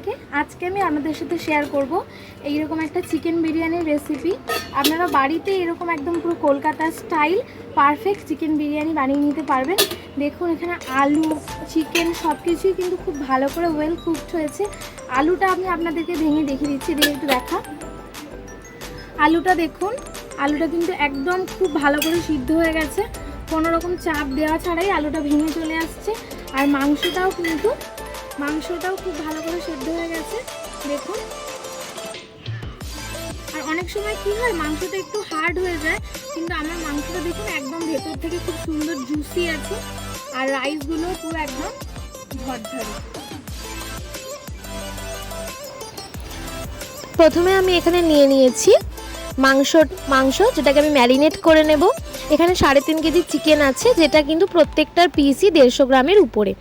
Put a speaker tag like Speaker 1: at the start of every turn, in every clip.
Speaker 1: সবাইকে। আজকে আমি আপনাদের সাথে শেয়ার করব এইরকম একটা চিকেন বিরিয়ানির রেসিপি। আপনারা বাড়িতে এরকম একদম পুরো Kolkata style perfect chicken biryani বানিয়ে নিতে পারবেন। দেখুন এখানে আলু চিকেন সব কিছুই কিন্তু খুব ভালো করে ওয়েল কুকড হয়েছে। আলুটা আমি আপনাদেরকে ভেঙে দেখিয়ে দিচ্ছি, দিয়ে একটু দেখা। আলুটা দেখুন, আলুটা কিন্তু একদম খুব ভালো করে সিদ্ধ হয়ে গেছে, কোনো রকম চাপ দেওয়া ছাড়াই আলুটা ভেঙে চলে আসছে। আর মাংসটাও খুব ভালো করে সেদ্ধ হয়ে গেছে দেখুন। আর অনেক সময় কি হয়, মাংসটা একটু হার্ড হয়ে যায়, কিন্তু আমার মাংসটা দেখুন একদম ভেতর থেকে খুব সুন্দর জুসি আছে। আর রাইসগুলো পুরো একদম ঝরঝরে।
Speaker 2: প্রথমে আমি এখানে নিয়ে নিয়েছি মাংস যেটাকে আমি ম্যারিনেট করে নেব। এখানে 3.5 কেজি চিকেন আছে, যেটা কিন্তু প্রত্যেকটার পিসই 150 গ্রামের উপরে।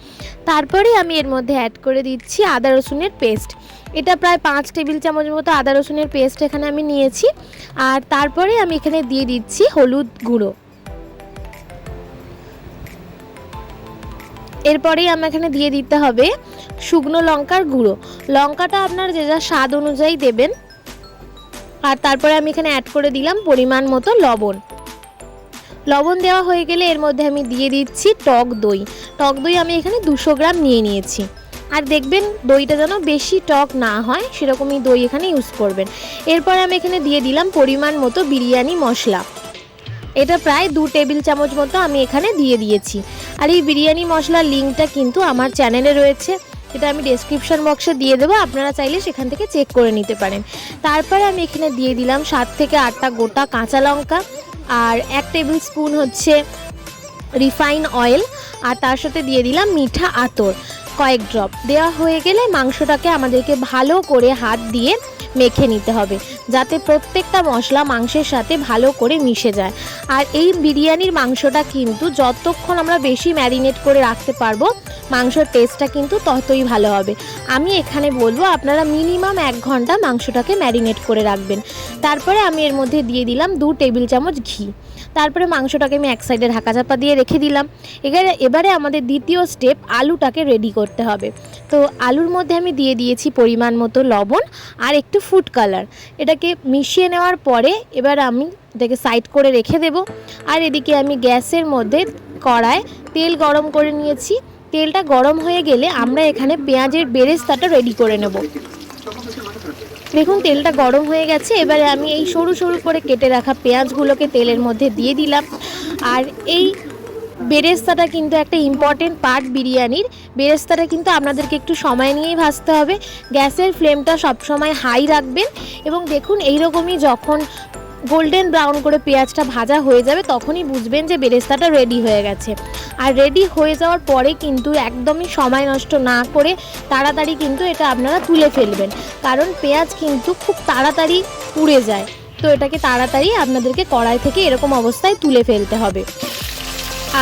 Speaker 2: তারপরে আমি এর মধ্যে অ্যাড করে দিচ্ছি আদা রসুনের পেস্ট। এটা প্রায় 5 টেবিল চামচ মতো আদা রসুনের পেস্ট এখানে আমি নিয়েছি। আর তারপরে আমি এখানে দিয়ে দিচ্ছি হলুদ গুঁড়ো। এরপরেই আমি এখানে দিয়ে দিতে হবে শুকনো লঙ্কার গুঁড়ো। লঙ্কাটা আপনার যে যা স্বাদ অনুযায়ী দেবেন। আর তারপরে আমি এখানে অ্যাড করে দিলাম পরিমাণ মতো লবণ দেওয়া হয়ে গেলে এর মধ্যে আমি দিয়ে দিচ্ছি টক দই আমি এখানে 200 গ্রাম নিয়ে নিয়েছি। আর দেখবেন দইটা যেন বেশি টক না হয়, সেরকমই দই এখানে ইউজ করবেন। এরপরে আমি এখানে দিয়ে দিলাম পরিমাণ মতো বিরিয়ানি মশলা। এটা প্রায় 2 টেবিল চামচ মতো আমি এখানে দিয়ে দিয়েছি। আর এই বিরিয়ানি মশলার লিঙ্কটা কিন্তু আমার চ্যানেলে রয়েছে, এটা আমি ডেসক্রিপশন বক্সে দিয়ে দেবো, আপনারা চাইলে সেখান থেকে চেক করে নিতে পারেন। তারপরে আমি এখানে দিয়ে দিলাম 7 থেকে 8টা গোটা কাঁচা লঙ্কা, আর 1 টেবিল স্পুন হচ্ছে রিফাইন অয়েল, আর তার সাথে দিয়ে দিলাম মিঠা আতর কয়েক ড্রপ। দেওয়া হয়ে গেলে মাংসটাকে আমাদেরকে ভালো করে হাত দিয়ে মেখে নিতে হবে, যাতে প্রত্যেকটা মশলা মাংসের সাথে ভালো করে মিশে যায়। আর এই বিরিয়ানির মাংসটা কিন্তু যতক্ষণ আমরা বেশি ম্যারিনেট করে রাখতে পারবো, মাংসের টেস্টটা কিন্তু ততই ভালো হবে। আমি এখানে বলবো আপনারা মিনিমাম 1 ঘন্টা মাংসটাকে ম্যারিনেট করে রাখবেন। তারপরে আমি এর মধ্যে দিয়ে দিলাম 2 টেবিল চামচ ঘি। তারপরে মাংসটাকে আমি এক সাইডে ঢাকা চাপা দিয়ে রেখে দিলাম। এবারে আমাদের দ্বিতীয় স্টেপ, আলুটাকে রেডি করতে হবে। তো আলুর মধ্যে আমি দিয়ে দিয়েছি পরিমাণ মতো লবণ আর একটু ফুড কালার। এটাকে মিশিয়ে নেওয়ার পরে এবার আমি এটাকে সাইড করে রেখে দেব। আর এদিকে আমি গ্যাসের মধ্যে কড়ায় তেল গরম করে নিয়েছি। তেলটা গরম হয়ে গেলে আমরা এখানে পেঁয়াজের বেরেস্তাটা রেডি করে নেব। দেখুন তেলটা গরম হয়ে গেছে। এবারে আমি এই সরু সরু করে কেটে রাখা পেঁয়াজগুলোকে তেলের মধ্যে দিয়ে দিলাম। আর এই বেরেস্তাটা কিন্তু একটা ইম্পর্টেন্ট পার্ট বিরিয়ানির। বেরেস্তাটা কিন্তু আপনাদেরকে একটু সময় নিয়েই ভাজতে হবে। গ্যাসের ফ্লেমটা সবসময় হাই রাখবেন। এবং দেখুন এইরকমই যখন গোল্ডেন ব্রাউন করে পেঁয়াজটা ভাজা হয়ে যাবে, তখনই বুঝবেন যে বেরেস্তাটা রেডি হয়ে গেছে। আর রেডি হয়ে যাওয়ার পরে কিন্তু একদমই সময় নষ্ট না করে তাড়াতাড়ি কিন্তু এটা আপনারা তুলে ফেলবেন, কারণ পেঁয়াজ কিন্তু খুব তাড়াতাড়ি পুড়ে যায়। তো এটাকে তাড়াতাড়ি আপনাদেরকে কড়াই থেকে এরকম অবস্থায় তুলে ফেলতে হবে।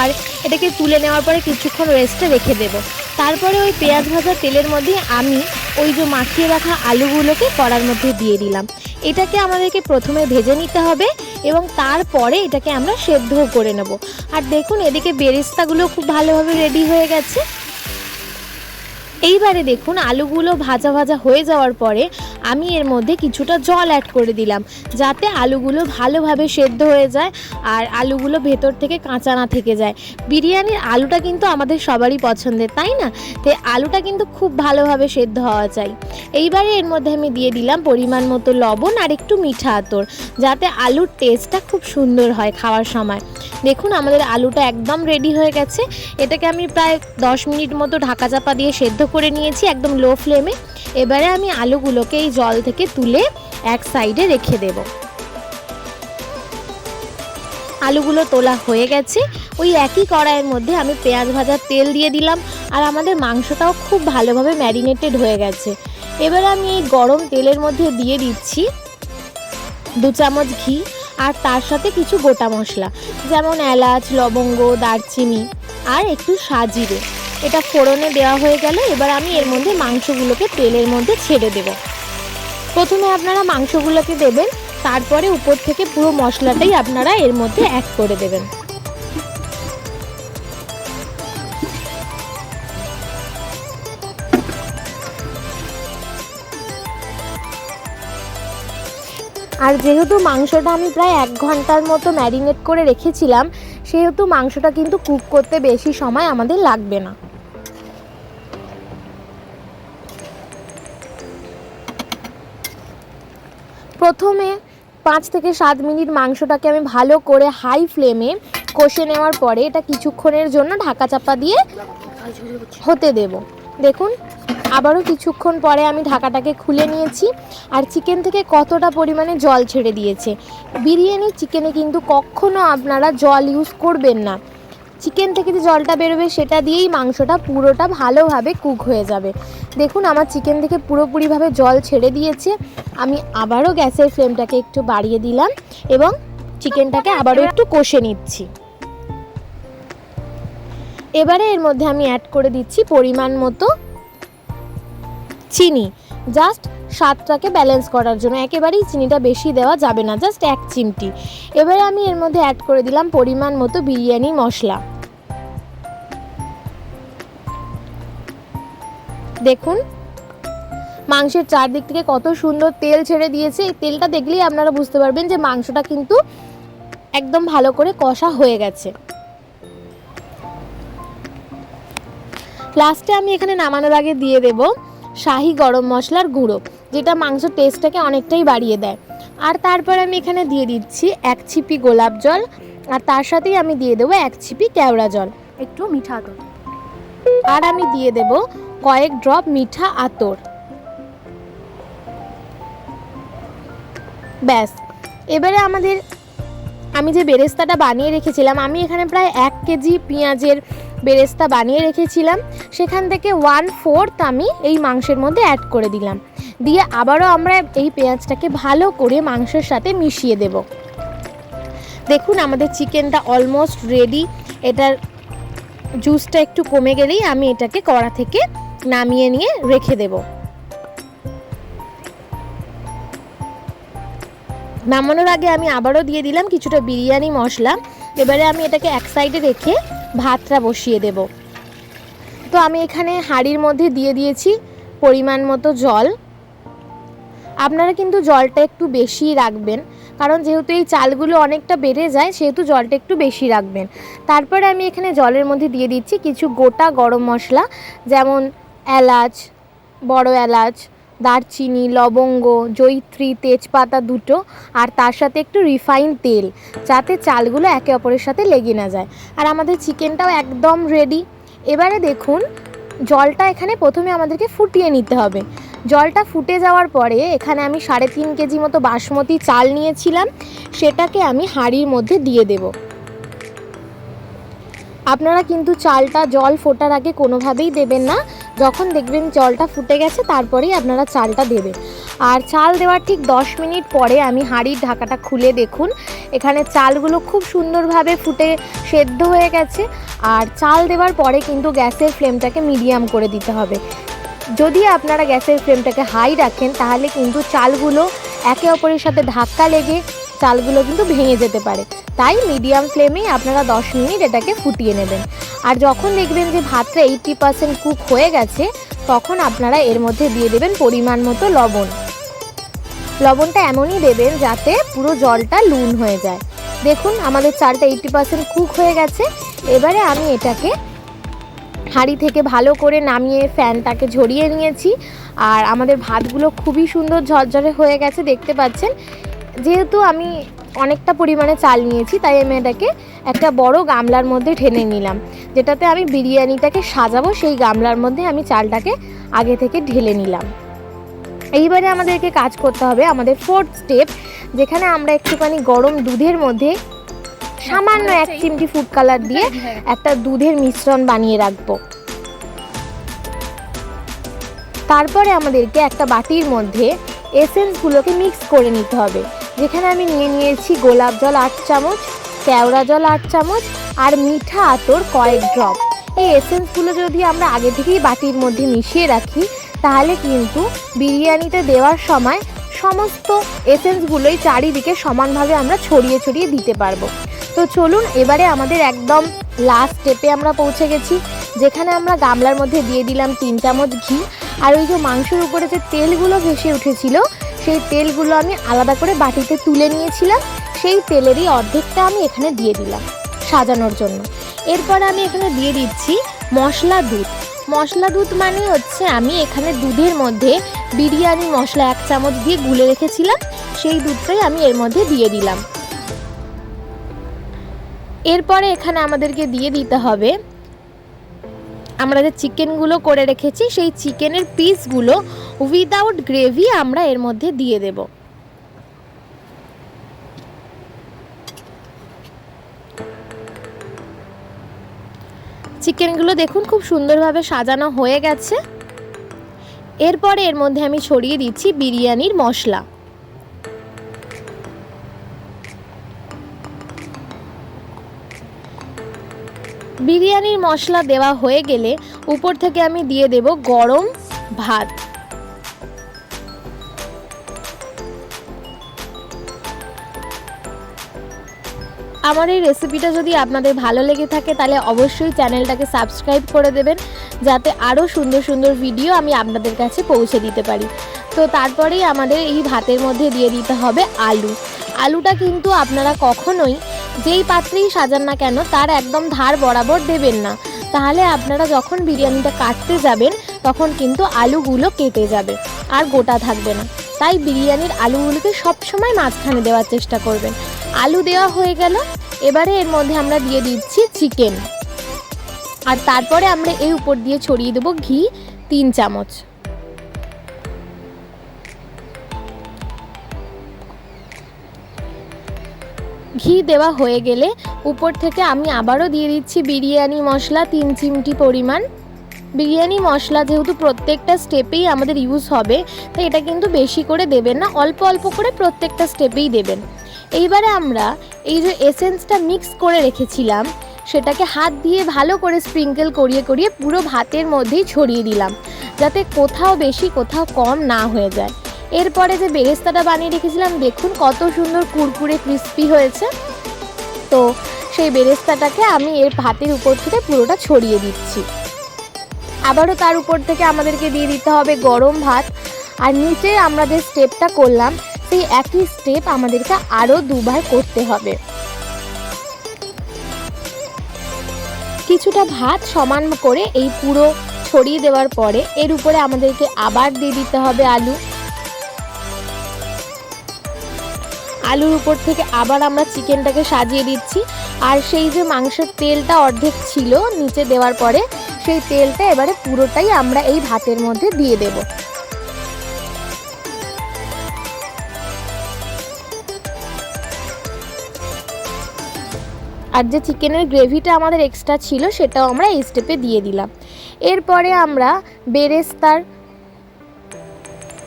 Speaker 2: আর এটাকে তুলে নেওয়ার পরে কিছুক্ষণ রেস্টে রেখে দেব। তারপরে ওই পেঁয়াজ ভাজা তেলের মধ্যে আমি ওই যে মাখিয়ে রাখা আলুগুলোকে কড়ার মধ্যে দিয়ে দিলাম। এটাকে আমাদেরকে প্রথমে ভেজে নিতে হবে এবং তারপরে এটাকে আমরা সেদ্ধও করে নেব। আর দেখুন এদিকে বেরেস্তাগুলো খুব ভালোভাবে রেডি হয়ে গেছে। এইবারে দেখুন আলুগুলো ভাজা ভাজা হয়ে যাওয়ার পরে আমি এর মধ্যে কিছুটা জল অ্যাড করে দিলাম, যাতে আলুগুলো ভালোভাবে সেদ্ধ হয়ে যায় আর আলুগুলো ভেতর থেকে কাঁচা না থেকে যায়। বিরিয়ানির আলুটা কিন্তু আমাদের সবারই পছন্দের, তাই না? তো আলুটা কিন্তু খুব ভালোভাবে সেদ্ধ হওয়া চাই। এইবারে এর মধ্যে আমি দিয়ে দিলাম পরিমাণ মতো লবণ আর একটু মিঠা আতর, যাতে আলুর টেস্টটা খুব সুন্দর হয় খাওয়ার সময়। দেখুন আমাদের আলুটা একদম রেডি হয়ে গেছে। এটাকে আমি প্রায় 10 মিনিট মতো ঢাকা চাপা দিয়ে সেদ্ধ করে নিয়েছি একদম লো ফ্লেমে। এবারে আমি আলুগুলোকে এই জল থেকে তুলে এক সাইডে রেখে দেব। আলুগুলো তোলা হয়ে গেছে। ওই একই কড়াইয়ের মধ্যে আমি পেঁয়াজ ভাজার তেল দিয়ে দিলাম। আর আমাদের মাংসটাও খুব ভালোভাবে ম্যারিনেটেড হয়ে গেছে। এবারে আমি এই গরম তেলের মধ্যে দিয়ে দিচ্ছি 2 চামচ ঘি, আর তার সাথে কিছু গোটা মশলা যেমন এলাচ, লবঙ্গ, দারচিনি আর একটু সাজিরে। এটা ফোড়নে দেওয়া হয়ে গেল। এবার আমি এর মধ্যে মাংসগুলোকে তেলের মধ্যে ছেড়ে দেব। প্রথমে আপনারা মাংসগুলোকে দেবেন, তারপরে উপর থেকে পুরো মশলাটাই আপনারা এর মধ্যে অ্যাড করে দেবেন। আর যেহেতু মাংসটা আমি প্রায় 1 ঘন্টার মতো ম্যারিনেট করে রেখেছিলাম, সেহেতু মাংসটা কিন্তু কুক করতে বেশি সময় আমাদের লাগবে না। প্রথমে 5 থেকে 7 মিনিট মাংসটাকে আমি ভালো করে হাই ফ্লেমে কষে নেওয়ার পরে এটা কিছুক্ষণের জন্য ঢাকা চাপা দিয়ে হতে দেব। দেখুন আবারও কিছুক্ষণ পরে আমি ঢাকাটাকে খুলে নিয়েছি, আর চিকেন থেকে কতটা পরিমাণে জল ছেড়ে দিয়েছে। বিরিয়ানি চিকেনে কিন্তু কখনো আপনারা জল ইউজ করবেন না। চিকেন থেকে যে জলটা বেরোবে সেটা দিয়েই মাংসটা পুরোটা ভালোভাবে কুক হয়ে যাবে। দেখুন আমার চিকেন থেকে পুরোপুরিভাবে জল ছেড়ে দিয়েছে। আমি আবারও গ্যাসের ফ্লেমটাকে একটু বাড়িয়ে দিলাম এবং চিকেনটাকে আবারও একটু কষে নিচ্ছি। এবারে এর মধ্যে আমি অ্যাড করে দিচ্ছি পরিমাণ মতো চিনি, জাস্ট স্বাদটাকে ব্যালেন্স করার জন্য। একেবারেই চিনিটা বেশি দেওয়া যাবে না, জাস্ট 1 চিমটি। এবারে আমি এর মধ্যে অ্যাড করে দিলাম পরিমাণ মতো বিরিয়ানি মশলা। দেখুন মাংসের চারদিক থেকে কত সুন্দর তেল ছেড়ে দিয়েছে। এই তেলটা দেখলেই আপনারা বুঝতে পারবেন যে মাংসটা কিন্তু একদম ভালো করে কষা হয়ে গেছে। লাস্টে আমি এখানে নামানোর আগে দিয়ে দেব শাহি গরম মশলার গুঁড়ো, যেটা মাংসের টেস্টটাকে অনেকটাই বাড়িয়ে দেয়। আর তারপর আমি এখানে দিয়ে দিচ্ছি 1 ছিপি গোলাপ জল, আর তার সাথেই আমি দিয়ে দেবো 1 ছিপি কেওড়া জল,
Speaker 1: একটু মিঠা আতর,
Speaker 2: আর আমি দিয়ে দেব কয়েক ড্রপ মিঠা আতর। ব্যাস, এবারে আমি যে বেরেস্তাটা বানিয়ে রেখেছিলাম, আমি এখানে প্রায় 1 কেজি পেঁয়াজের বেরেস্তা বানিয়ে রেখেছিলাম, সেখান থেকে 1/4 আমি এই মাংসের মধ্যে অ্যাড করে দিলাম। দিয়ে আবারও আমরা এই পেঁয়াজটাকে ভালো করে মাংসের সাথে মিশিয়ে দেব। দেখুন আমাদের চিকেনটা অলমোস্ট রেডি। এটার জুসটা একটু কমে গেলেই আমি এটাকে কড়া থেকে নামিয়ে নিয়ে রেখে দেব। নামানোর আগে আমি আবারও দিয়ে দিলাম কিছুটা বিরিয়ানি মশলা। এবারে আমি এটাকে এক সাইডে রেখে ভাতটা বসিয়ে দেব। তো আমি এখানে হাঁড়ির মধ্যে দিয়ে দিয়েছি পরিমাণ মতো জল। আপনারা কিন্তু জলটা একটু বেশি রাখবেন, কারণ যেহেতু এই চালগুলো অনেকটা বেড়ে যায় সেহেতু জলটা একটু বেশি রাখবেন। তারপরে আমি এখানে জলের মধ্যে দিয়ে দিচ্ছি কিছু গোটা গরম মশলা, যেমন এলাচ, বড় এলাচ, দারচিনি, লবঙ্গ, জয়িত্রী, তেজপাতা 2টো, আর তার সাথে একটু রিফাইন তেল, যাতে চালগুলো একে অপরের সাথে লেগে না যায়। আর আমাদের চিকেনটাও একদম রেডি। এবারে দেখুন জলটা এখানে প্রথমে আমাদেরকে ফুটিয়ে নিতে হবে। জলটা ফুটে যাওয়ার পরে এখানে আমি 3.5 কেজি মতো বাসমতি চাল নিয়েছিলাম, সেটাকে আমি হাঁড়ির মধ্যে দিয়ে দেব। আপনারা কিন্তু চালটা জল ফোটার আগে কোনোভাবেই দেবেন না, যখন দেখবেন জলটা ফুটে গেছে তারপরেই আপনারা চালটা দেবেন। আর চাল দেওয়ার ঠিক 10 মিনিট পরে আমি হাঁড়ির ঢাকাটা খুলে দেখুন এখানে চালগুলো খুব সুন্দরভাবে ফুটে সেদ্ধ হয়ে গেছে। আর চাল দেওয়ার পরে কিন্তু গ্যাসের ফ্লেমটাকে মিডিয়াম করে দিতে হবে। যদি আপনারা গ্যাসের ফ্লেমটাকে হাই রাখেন তাহলে কিন্তু চালগুলো একে অপরের সাথে ধাক্কা লেগে চালগুলো কিন্তু ভেঙে যেতে পারে। তাই মিডিয়াম ফ্লেমেই আপনারা 10 মিনিট এটাকে ফুটিয়ে নেবেন। আর যখন দেখবেন যে ভাতটা 80% কুক হয়ে গেছে, তখন আপনারা এর মধ্যে দিয়ে দেবেন পরিমাণ মতো লবণ। লবণটা এমনই দেবেন যাতে পুরো জলটা নুন হয়ে যায়। দেখুন আমাদের চালটা 80% কুক হয়ে গেছে। এবারে আমি এটাকে হাঁড়ি থেকে ভালো করে নামিয়ে ফ্যানটাকে ঝরিয়ে নিয়েছি। আর আমাদের ভাতগুলো খুবই সুন্দর ঝরঝরে হয়ে গেছে, দেখতে পাচ্ছেন। যেহেতু আমি অনেকটা পরিমাণে চাল নিয়েছি, তাই আমি এটাকে একটা বড় গামলার মধ্যে ঢেলে নিলাম, যেটাতে আমি বিরিয়ানিটাকে সাজাবো। সেই গামলার মধ্যে আমি চালটাকে আগে থেকে ঢেলে নিলাম। এইবারে আমাদেরকে কাজ করতে হবে আমাদের 4th স্টেপ, যেখানে আমরা একটুখানি গরম দুধের মধ্যে সামান্য 1 চিমটি ফুড কালার দিয়ে একটা দুধের মিশ্রণ বানিয়ে রাখবো। তারপরে আমাদেরকে একটা বাটির মধ্যে এসেন্সগুলোকে মিক্স করে নিতে হবে। যেখানে আমি নিয়েছি গোলাপ জল 8 চামচ, কেওড়া জল 8 চামচ, আর মিঠা আতর কয়েক ড্রপ। এই এসেন্সগুলো যদি আমরা আগে থেকেই বাটির মধ্যে মিশিয়ে রাখি, তাহলে কিন্তু বিরিয়ানিতে দেওয়ার সময় সমস্ত এসেন্সগুলোই চারিদিকে সমানভাবে আমরা ছড়িয়ে ছড়িয়ে দিতে পারবো। তো চলুন এবারে আমাদের একদম লাস্ট স্টেপে আমরা পৌঁছে গেছি, যেখানে আমরা গামলার মধ্যে দিয়ে দিলাম 3 চামচ ঘি। আর ওই যে মাংসের উপরে যে তেলগুলো ভেসে উঠেছিল সেই তেলগুলো আমি আলাদা করে বাটিতে তুলে নিয়েছিলাম, সেই তেলেরই অর্ধেকটা আমি এখানে দিয়ে দিলাম সাজানোর জন্য। এরপরে আমি এখানে দিয়ে দিচ্ছি মশলা দুধ। মশলা দুধ মানে হচ্ছে আমি এখানে দুধের মধ্যে বিরিয়ানি মশলা 1 চামচ দিয়ে গুলে রেখেছিলাম, সেই দুধটাই আমি এর মধ্যে দিয়ে দিলাম। এরপরে এখানে আমাদেরকে দিয়ে দিতে হবে আমরা যে চিকেনগুলো করে রেখেছি, সেই চিকেনের পিসগুলো উইদাউট গ্রেভি আমরা এর মধ্যে দিয়ে দেব। চিকেনগুলো দেখুন খুব সুন্দরভাবে সাজানো হয়ে গেছে। এরপরে এর মধ্যে আমি ছড়িয়ে দিচ্ছি বিরিয়ানির মশলা। বিরিয়ানির মশলা দেওয়া হয়ে গেলে উপর থেকে আমি দিয়ে দেব গরম ভাত। আমার এই রেসিপিটা যদি আপনাদের ভালো লেগে থাকে তাহলে অবশ্যই চ্যানেলটাকে সাবস্ক্রাইব করে দেবেন, যাতে আরও সুন্দর সুন্দর ভিডিও আমি আপনাদের কাছে পৌঁছে দিতে পারি। তো তারপরেই আমাদের এই ভাতের মধ্যে দিয়ে দিতে হবে আলু। আলুটা কিন্তু আপনারা কখনোই যেই পাত্রেই সাজান না কেন তার একদম ধার বরাবর দেবেন না, তাহলে আপনারা যখন বিরিয়ানিটা কাটতে যাবেন তখন কিন্তু আলুগুলো কেটে যাবে আর গোটা থাকবে না। তাই বিরিয়ানির আলুগুলোকে সবসময় মাঝখানে দেওয়ার চেষ্টা করবেন। আলু দেওয়া হয়ে গেল, এবারে এর মধ্যে আমরা দিয়ে দিচ্ছি চিকেন, আর তারপরে আমরা এর উপর দিয়ে ছড়িয়ে দেবো ঘি 3 চামচ। ঘি দেওয়া হয়ে গেলে উপর থেকে আমি আবারও দিয়ে দিচ্ছি বিরিয়ানি মশলা 3 চিমটি পরিমাণ। বিরিয়ানি মশলা যেহেতু প্রত্যেকটা স্টেপেই আমাদের ইউজ হবে, তাই এটা কিন্তু বেশি করে দেবেন না, অল্প অল্প করে প্রত্যেকটা স্টেপেই দেবেন। এইবারে আমরা এই যে এসেন্সটা মিক্স করে রেখেছিলাম সেটাকে হাত দিয়ে ভালো করে স্প্রিঙ্কেল করিয়ে করিয়ে পুরো ভাতের মধ্যেই ছড়িয়ে দিলাম, যাতে কোথাও বেশি কোথাও কম না হয়ে যায়। এরপরে যে বেরেস্তাটা বানিয়ে রেখেছিলাম দেখুন কত সুন্দর কুরকুরে ক্রিস্পি হয়েছে। তো সেই বেরেস্তাটাকে আমি এর ভাতের উপর থেকে পুরোটা ছড়িয়ে দিচ্ছি। আবারও তার উপর থেকে আমাদেরকে দিয়ে দিতে হবে গরম ভাত, আর নিচে আমরা যে স্টেপটা করলাম সেই একই স্টেপ আমাদেরকে আরও 2 বার করতে হবে। কিছুটা ভাত সমান করে এই পুরো ছড়িয়ে দেওয়ার পরে এর উপরে আমাদেরকে আবার দিয়ে দিতে হবে আলু। আলুর উপর থেকে আবার আমরা চিকেনটাকে সাজিয়ে দিচ্ছি, আর সেই যে মাংসের তেলটা অর্ধেক ছিল নিচে দেওয়ার পরে সেই তেলটা এবারে পুরোটাই আমরা এই ভাতের মধ্যে দিয়ে দেব। আর যে চিকেনের গ্রেভিটা আমাদের এক্সট্রা ছিল সেটাও আমরা এই স্টেপে দিয়ে দিলাম। এরপরে আমরা বেরেস্তার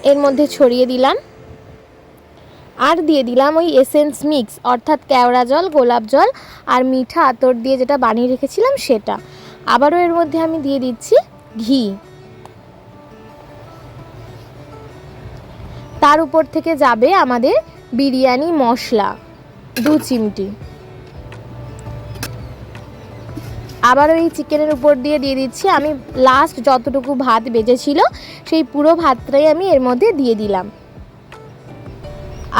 Speaker 2: এর মধ্যে ছড়িয়ে দিলাম, আর দিয়ে দিলাম ওই এসেন্স মিক্স, অর্থাৎ কেওড়া জল, গোলাপ জল আর মিঠা আতর দিয়ে যেটা বানিয়ে রেখেছিলাম সেটা। আবারও এর মধ্যে আমি দিয়ে দিচ্ছি ঘি। তার উপর থেকে যাবে আমাদের বিরিয়ানি মশলা 2 চিমটি। আবারও এই চিকেনের উপর দিয়ে দিচ্ছি আমি লাস্ট যতটুকু ভাত বেঁচেছিল সেই পুরো ভাতটাই আমি এর মধ্যে দিয়ে দিলাম,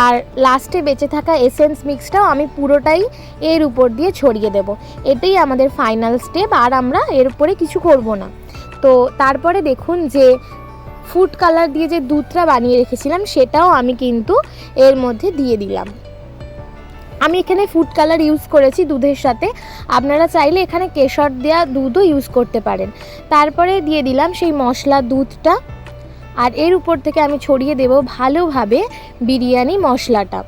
Speaker 2: আর লাস্টে বেঁচে থাকা এসেন্স মিক্সটাও আমি পুরোটাই এর উপর দিয়ে ছড়িয়ে দেব। এটাই আমাদের ফাইনাল স্টেপ, আর আমরা এর উপরে কিছু করব না। তো তারপরে দেখুন যে ফুড কালার দিয়ে যে দুধটা বানিয়ে রেখেছিলাম সেটাও আমি কিন্তু এর মধ্যে দিয়ে দিলাম। আমি এখানে ফুড কালার ইউজ করেছি দুধের সাথে, আপনারা চাইলে এখানে কেশর দেওয়া দুধও ইউজ করতে পারেন। তারপরে দিয়ে দিলাম সেই মশলা দুধটা, আর এর উপর থেকে আমি ছড়িয়ে দেব ভালোভাবে বিরিয়ানি মশলাটা।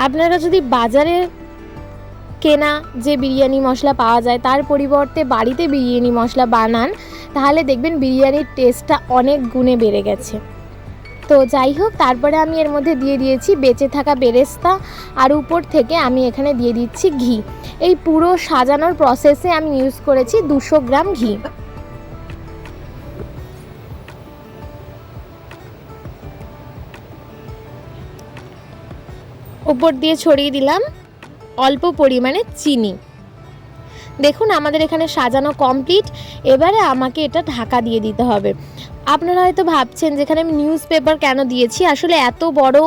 Speaker 2: আপনারা যদি বাজারে কেনা যে বিরিয়ানি মশলা পাওয়া যায় তার পরিবর্তে বাড়িতে বিরিয়ানি মশলা বানান, তাহলে দেখবেন বিরিয়ানির টেস্টটা অনেক গুণে বেড়ে গেছে। তো যাই হোক, তারপরে আমি এর মধ্যে দিয়ে দিয়েছি বেঁচে থাকা বেরেস্তা, আর উপর থেকে আমি এখানে দিয়ে দিচ্ছি ঘি। এই পুরো সাজানোর প্রসেসে আমি ইউজ করেছি 200 গ্রাম ঘি। উপর দিয়ে ছড়িয়ে দিলাম অল্প পরিমাণে চিনি। দেখুন আমাদের এখানে সাজানো কমপ্লিট। এবারে আমাকে এটা ঢাকা দিয়ে দিতে হবে। আপনারা হয়তো ভাবছেন যেখানে আমি নিউজ পেপার কেন দিয়েছি, আসলে এত বড়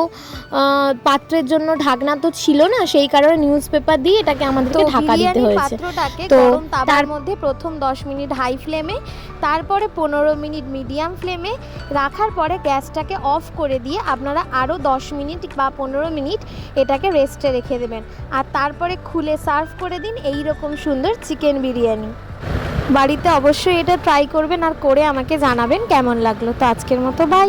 Speaker 2: পাত্রের জন্য ঢাকনা তো ছিল না, সেই কারণে নিউজ পেপার দিয়ে এটাকে আমাদেরকে ঢাকা দিতে হয়েছে।
Speaker 1: পাত্রটাকে
Speaker 2: তো
Speaker 1: গরম তার
Speaker 2: তার
Speaker 1: মধ্যে প্রথম 10 মিনিট হাই ফ্লেমে, তারপরে 15 মিনিট মিডিয়াম ফ্লেমে রাখার পরে গ্যাসটাকে অফ করে দিয়ে আপনারা আরও 10 মিনিট বা 15 মিনিট এটাকে রেস্টে রেখে দেবেন, আর তারপরে খুলে সার্ভ করে দিন এই রকম সুন্দর চিকেন বিরিয়ানি। বাড়িতে অবশ্যই এটা ট্রাই করবেন আর করে আমাকে জানাবেন কেমন লাগলো। তো আজকের মতো বাই।